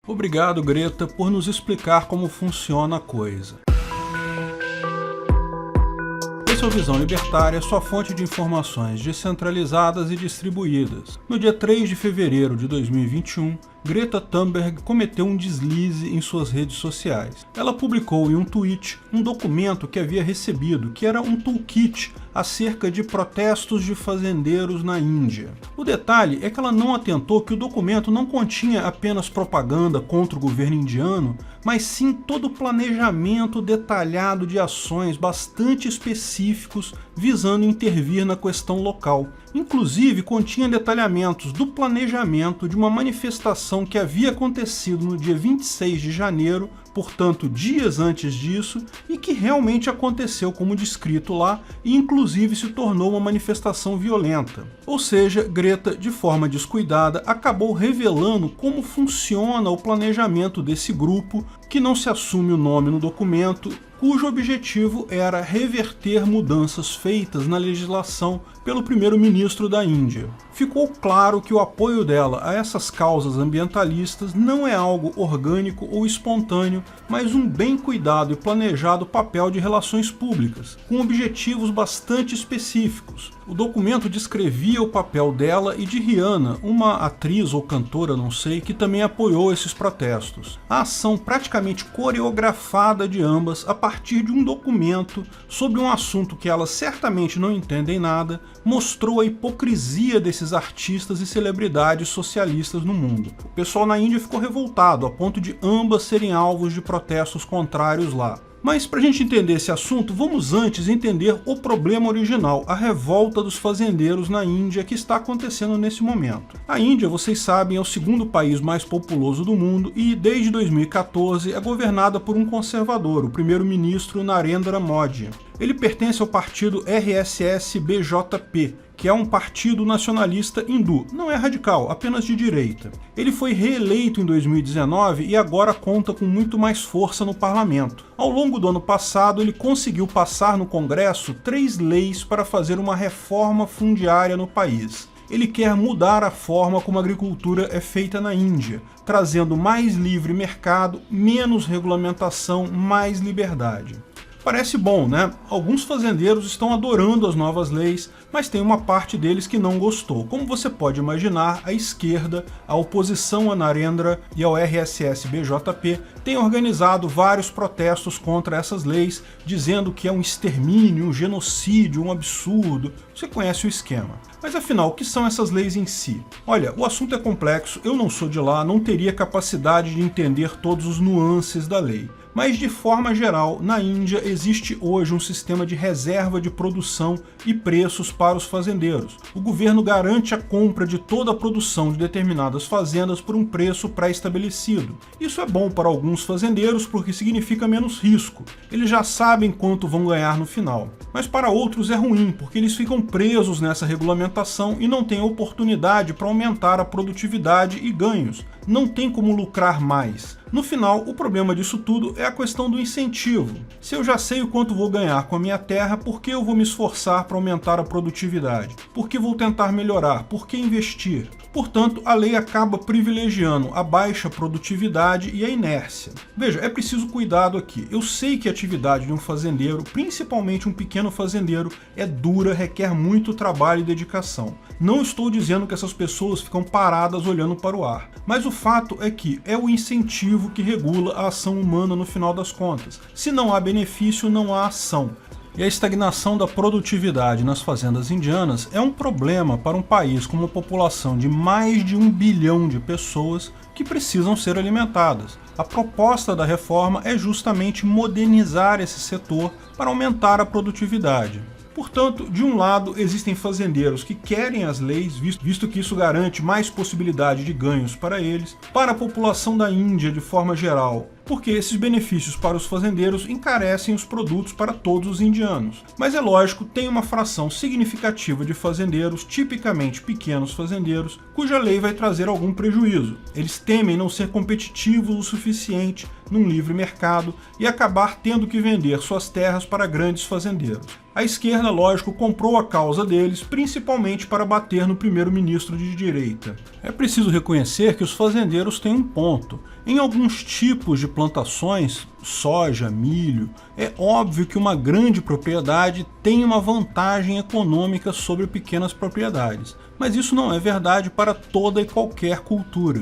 Obrigado, Greta, por nos explicar como funciona a coisa. Esse é o Visão Libertária, sua fonte de informações descentralizadas e distribuídas. No dia 3 de fevereiro de 2021, Greta Thunberg cometeu um deslize em suas redes sociais. Ela publicou em um tweet um documento que havia recebido, que era um toolkit acerca de protestos de fazendeiros na Índia. O detalhe é que ela não atentou que o documento não continha apenas propaganda contra o governo indiano, mas sim todo o planejamento detalhado de ações bastante específicos visando intervir na questão local. Inclusive, continha detalhamentos do planejamento de uma manifestação que havia acontecido no dia 26 de janeiro, portanto dias antes disso, e que realmente aconteceu como descrito lá, e inclusive se tornou uma manifestação violenta. Ou seja, Greta, de forma descuidada, acabou revelando como funciona o planejamento desse grupo, que não se assume o nome no documento, cujo objetivo era reverter mudanças feitas na legislação pelo primeiro-ministro da Índia. Ficou claro que o apoio dela a essas causas ambientalistas não é algo orgânico ou espontâneo, mas um bem cuidado e planejado papel de relações públicas, com objetivos bastante específicos. O documento descrevia o papel dela e de Rihanna, uma atriz ou cantora, não sei, que também apoiou esses protestos. A ação praticamente coreografada de ambas a partir de um documento sobre um assunto que elas certamente não entendem nada, mostrou a hipocrisia desses artistas e celebridades socialistas no mundo. O pessoal na Índia ficou revoltado, a ponto de ambas serem alvos de protestos contrários lá. Mas para a gente entender esse assunto, vamos antes entender o problema original, a revolta dos fazendeiros na Índia que está acontecendo nesse momento. A Índia, vocês sabem, é o segundo país mais populoso do mundo e desde 2014 é governada por um conservador, o primeiro-ministro Narendra Modi. Ele pertence ao partido RSS-BJP, que é um partido nacionalista hindu, não é radical, apenas de direita. Ele foi reeleito em 2019 e agora conta com muito mais força no parlamento. Ao longo do ano passado, ele conseguiu passar no Congresso 3 leis para fazer uma reforma fundiária no país. Ele quer mudar a forma como a agricultura é feita na Índia, trazendo mais livre mercado, menos regulamentação, mais liberdade. Parece bom, né? Alguns fazendeiros estão adorando as novas leis, mas tem uma parte deles que não gostou. Como você pode imaginar, a esquerda, a oposição a Narendra e ao RSS-BJP tem organizado vários protestos contra essas leis, dizendo que é um extermínio, um genocídio, um absurdo. Você conhece o esquema. Mas afinal, o que são essas leis em si? Olha, o assunto é complexo, eu não sou de lá, não teria capacidade de entender todos os nuances da lei. Mas de forma geral, na Índia existe hoje um sistema de reserva de produção e preços para os fazendeiros. O governo garante a compra de toda a produção de determinadas fazendas por um preço pré-estabelecido. Isso é bom para alguns fazendeiros porque significa menos risco. Eles já sabem quanto vão ganhar no final. Mas para outros é ruim, porque eles ficam presos nessa regulamentação e não têm oportunidade para aumentar a produtividade e ganhos. Não tem como lucrar mais. No final, o problema disso tudo é a questão do incentivo. Se eu já sei o quanto vou ganhar com a minha terra, por que eu vou me esforçar para aumentar a produtividade? Por que vou tentar melhorar? Por que investir? Portanto, a lei acaba privilegiando a baixa produtividade e a inércia. Veja, é preciso cuidado aqui. Eu sei que a atividade de um fazendeiro, principalmente um pequeno fazendeiro, é dura, requer muito trabalho e dedicação. Não estou dizendo que essas pessoas ficam paradas olhando para o ar, mas o fato é que é o incentivo que regula a ação humana no final das contas. Se não há benefício, não há ação. E a estagnação da produtividade nas fazendas indianas é um problema para um país com uma população de mais de 1 bilhão de pessoas que precisam ser alimentadas. A proposta da reforma é justamente modernizar esse setor para aumentar a produtividade. Portanto, de um lado, existem fazendeiros que querem as leis, visto que isso garante mais possibilidade de ganhos para eles. Para a população da Índia, de forma geral, porque esses benefícios para os fazendeiros encarecem os produtos para todos os indianos. Mas é lógico, tem uma fração significativa de fazendeiros, tipicamente pequenos fazendeiros, cuja lei vai trazer algum prejuízo. Eles temem não ser competitivos o suficiente num livre mercado e acabar tendo que vender suas terras para grandes fazendeiros. A esquerda, lógico, comprou a causa deles, principalmente para bater no primeiro-ministro de direita. É preciso reconhecer que os fazendeiros têm um ponto. Em alguns tipos de plantações, soja, milho, é óbvio que uma grande propriedade tem uma vantagem econômica sobre pequenas propriedades, mas isso não é verdade para toda e qualquer cultura.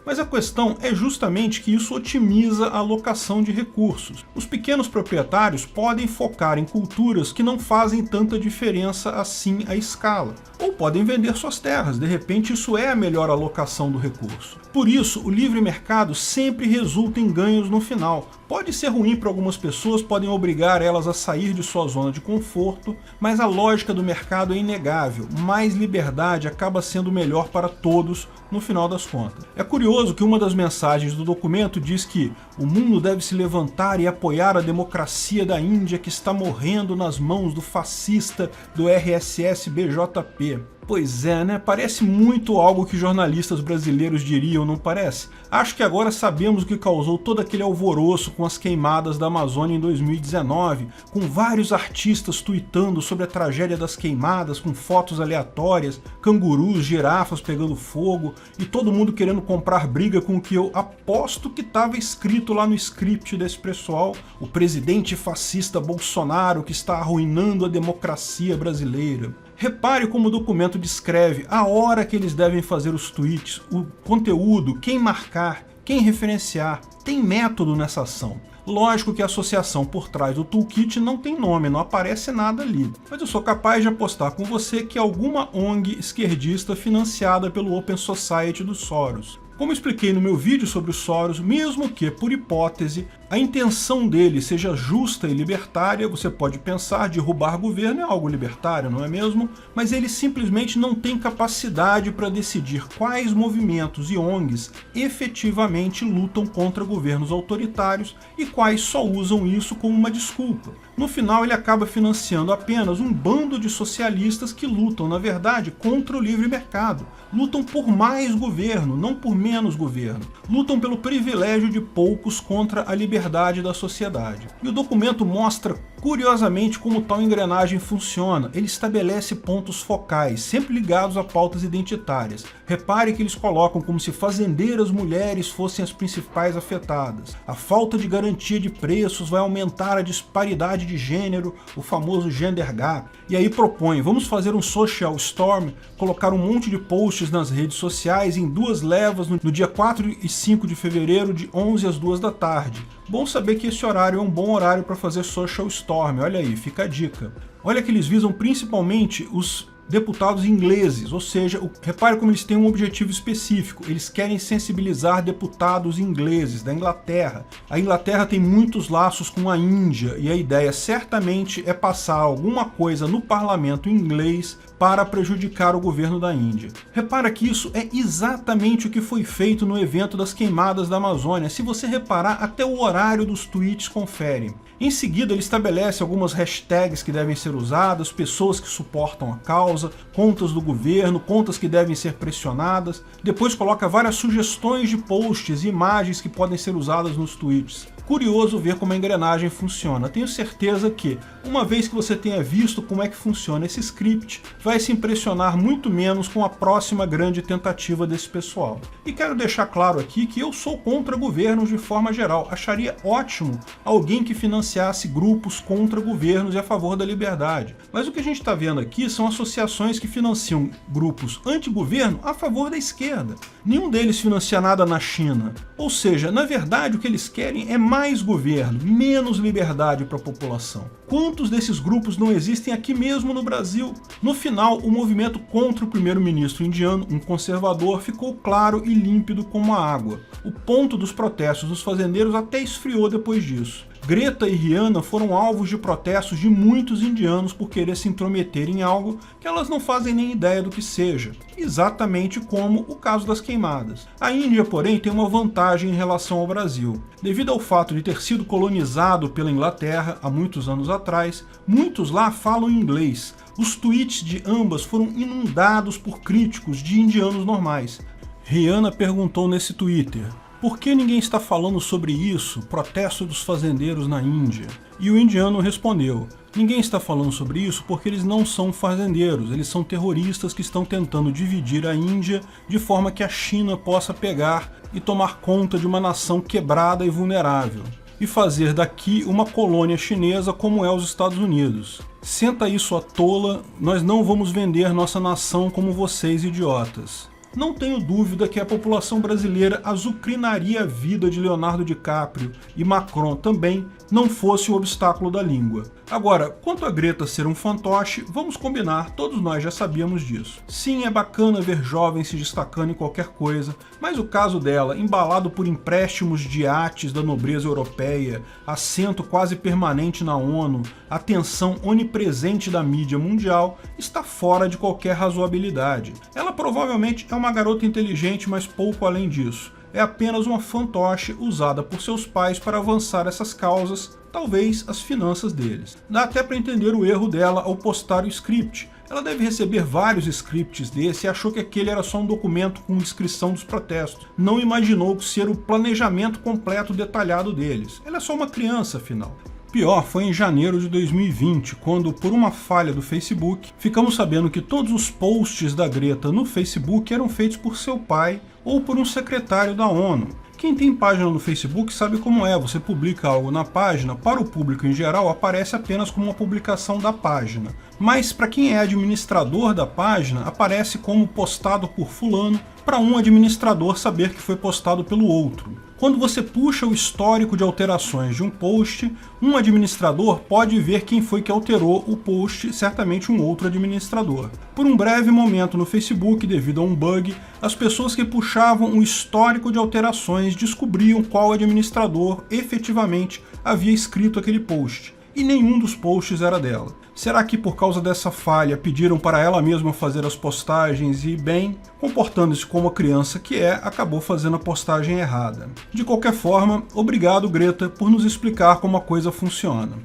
Mas a questão é justamente que isso otimiza a alocação de recursos. Os pequenos proprietários podem focar em culturas que não fazem tanta diferença assim à escala, ou podem vender suas terras, de repente isso é a melhor alocação do recurso. Por isso, o livre mercado sempre resulta em ganhos no final. Pode ser ruim para algumas pessoas, podem obrigar elas a sair de sua zona de conforto, mas a lógica do mercado é inegável. Mais liberdade acaba sendo melhor para todos no final das contas. É curioso que uma das mensagens do documento diz que o mundo deve se levantar e apoiar a democracia da Índia que está morrendo nas mãos do fascista do RSS-BJP. Pois é, né? Parece muito algo que jornalistas brasileiros diriam, não parece? Acho que agora sabemos o que causou todo aquele alvoroço com as queimadas da Amazônia em 2019, com vários artistas tuitando sobre a tragédia das queimadas, com fotos aleatórias, cangurus, girafas pegando fogo, e todo mundo querendo comprar briga com o que eu aposto que estava escrito lá no script desse pessoal, o presidente fascista Bolsonaro que está arruinando a democracia brasileira. Repare como o documento descreve a hora que eles devem fazer os tweets, o conteúdo, quem marcar, quem referenciar. Tem método nessa ação. Lógico que a associação por trás do toolkit não tem nome, não aparece nada ali. Mas eu sou capaz de apostar com você que é alguma ONG esquerdista financiada pelo Open Society dos Soros. Como expliquei no meu vídeo sobre os Soros, mesmo que, por hipótese, a intenção dele seja justa e libertária, você pode pensar derrubar governo é algo libertário, não é mesmo? Mas ele simplesmente não tem capacidade para decidir quais movimentos e ONGs efetivamente lutam contra governos autoritários e quais só usam isso como uma desculpa. No final ele acaba financiando apenas um bando de socialistas que lutam, na verdade, contra o livre mercado. Lutam por mais governo, não por menos governo. Lutam pelo privilégio de poucos contra a liberdade da sociedade. E o documento mostra, curiosamente, como tal engrenagem funciona. Ele estabelece pontos focais, sempre ligados a pautas identitárias. Repare que eles colocam como se fazendeiras mulheres fossem as principais afetadas. A falta de garantia de preços vai aumentar a disparidade de gênero, o famoso gender gap. E aí propõe, vamos fazer um social storm, colocar um monte de posts nas redes sociais em duas levas no dia 4 e 5 de fevereiro, de 11 às 2 da tarde. Bom saber que esse horário é um bom horário para fazer social storm, olha aí, fica a dica. Olha que eles visam principalmente os deputados ingleses, ou seja, repare como eles têm um objetivo específico, eles querem sensibilizar deputados ingleses da Inglaterra. A Inglaterra tem muitos laços com a Índia e a ideia certamente é passar alguma coisa no parlamento inglês para prejudicar o governo da Índia. Repara que isso é exatamente o que foi feito no evento das queimadas da Amazônia. Se você reparar, até o horário dos tweets confere. Em seguida, ele estabelece algumas hashtags que devem ser usadas, pessoas que suportam a causa, contas do governo, contas que devem ser pressionadas. Depois coloca várias sugestões de posts e imagens que podem ser usadas nos tweets. Curioso ver como a engrenagem funciona. Tenho certeza que, uma vez que você tenha visto como é que funciona esse script, vai se impressionar muito menos com a próxima grande tentativa desse pessoal. E quero deixar claro aqui que eu sou contra governos de forma geral. Acharia ótimo alguém que financiasse grupos contra governos e a favor da liberdade. Mas o que a gente está vendo aqui são associações que financiam grupos anti-governo a favor da esquerda. Nenhum deles financia nada na China. Ou seja, na verdade o que eles querem é mais governo, menos liberdade para a população. Quantos desses grupos não existem aqui mesmo no Brasil? No final, o movimento contra o primeiro-ministro indiano, um conservador, ficou claro e límpido como a água. O ponto dos protestos dos fazendeiros até esfriou depois disso. Greta e Rihanna foram alvos de protestos de muitos indianos por querer se intrometer em algo que elas não fazem nem ideia do que seja, exatamente como o caso das queimadas. A Índia, porém, tem uma vantagem em relação ao Brasil. Devido ao fato de ter sido colonizado pela Inglaterra há muitos anos atrás, muitos lá falam inglês. Os tweets de ambas foram inundados por críticos de indianos normais. Rihanna perguntou nesse Twitter: por que ninguém está falando sobre isso, protesto dos fazendeiros na Índia? E o indiano respondeu: ninguém está falando sobre isso porque eles não são fazendeiros, eles são terroristas que estão tentando dividir a Índia de forma que a China possa pegar e tomar conta de uma nação quebrada e vulnerável, e fazer daqui uma colônia chinesa como é os Estados Unidos. Senta isso à tola, nós não vamos vender nossa nação como vocês, idiotas. Não tenho dúvida que a população brasileira azucrinaria a vida de Leonardo DiCaprio e Macron também, não fosse o obstáculo da língua. Agora, quanto a Greta ser um fantoche, vamos combinar, todos nós já sabíamos disso. Sim, é bacana ver jovens se destacando em qualquer coisa, mas o caso dela, embalado por empréstimos de iates da nobreza europeia, assento quase permanente na ONU, atenção onipresente da mídia mundial, está fora de qualquer razoabilidade. Ela provavelmente é uma garota inteligente, mas pouco além disso. É apenas uma fantoche usada por seus pais para avançar essas causas, talvez as finanças deles. Dá até para entender o erro dela ao postar o script. Ela deve receber vários scripts desse e achou que aquele era só um documento com descrição dos protestos. Não imaginou ser o planejamento completo detalhado deles. Ela é só uma criança, afinal. Pior foi em janeiro de 2020, quando, por uma falha do Facebook, ficamos sabendo que todos os posts da Greta no Facebook eram feitos por seu pai ou por um secretário da ONU. Quem tem página no Facebook sabe como é, você publica algo na página, para o público em geral aparece apenas como uma publicação da página. Mas para quem é administrador da página, aparece como postado por fulano, para um administrador saber que foi postado pelo outro. Quando você puxa o histórico de alterações de um post, um administrador pode ver quem foi que alterou o post, certamente um outro administrador. Por um breve momento no Facebook, devido a um bug, as pessoas que puxavam o histórico de alterações descobriam qual administrador efetivamente havia escrito aquele post, e nenhum dos posts era dela. Será que por causa dessa falha pediram para ela mesma fazer as postagens e, bem, comportando-se como a criança que é, acabou fazendo a postagem errada? De qualquer forma, obrigado, Greta, por nos explicar como a coisa funciona.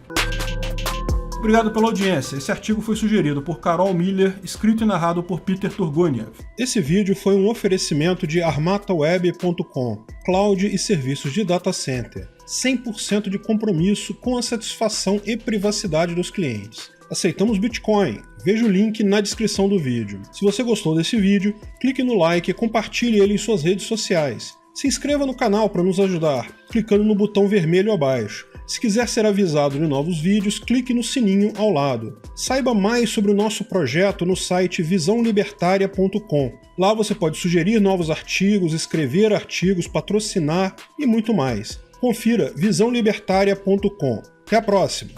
Obrigado pela audiência. Esse artigo foi sugerido por Carol Miller, escrito e narrado por Peter Turguniev. Esse vídeo foi um oferecimento de armataweb.com, cloud e serviços de data center. 100% de compromisso com a satisfação e privacidade dos clientes. Aceitamos Bitcoin. Veja o link na descrição do vídeo. Se você gostou desse vídeo, clique no like e compartilhe ele em suas redes sociais. Se inscreva no canal para nos ajudar, clicando no botão vermelho abaixo. Se quiser ser avisado de novos vídeos, clique no sininho ao lado. Saiba mais sobre o nosso projeto no site visãolibertaria.com. Lá você pode sugerir novos artigos, escrever artigos, patrocinar e muito mais. Confira visãolibertaria.com. Até a próxima!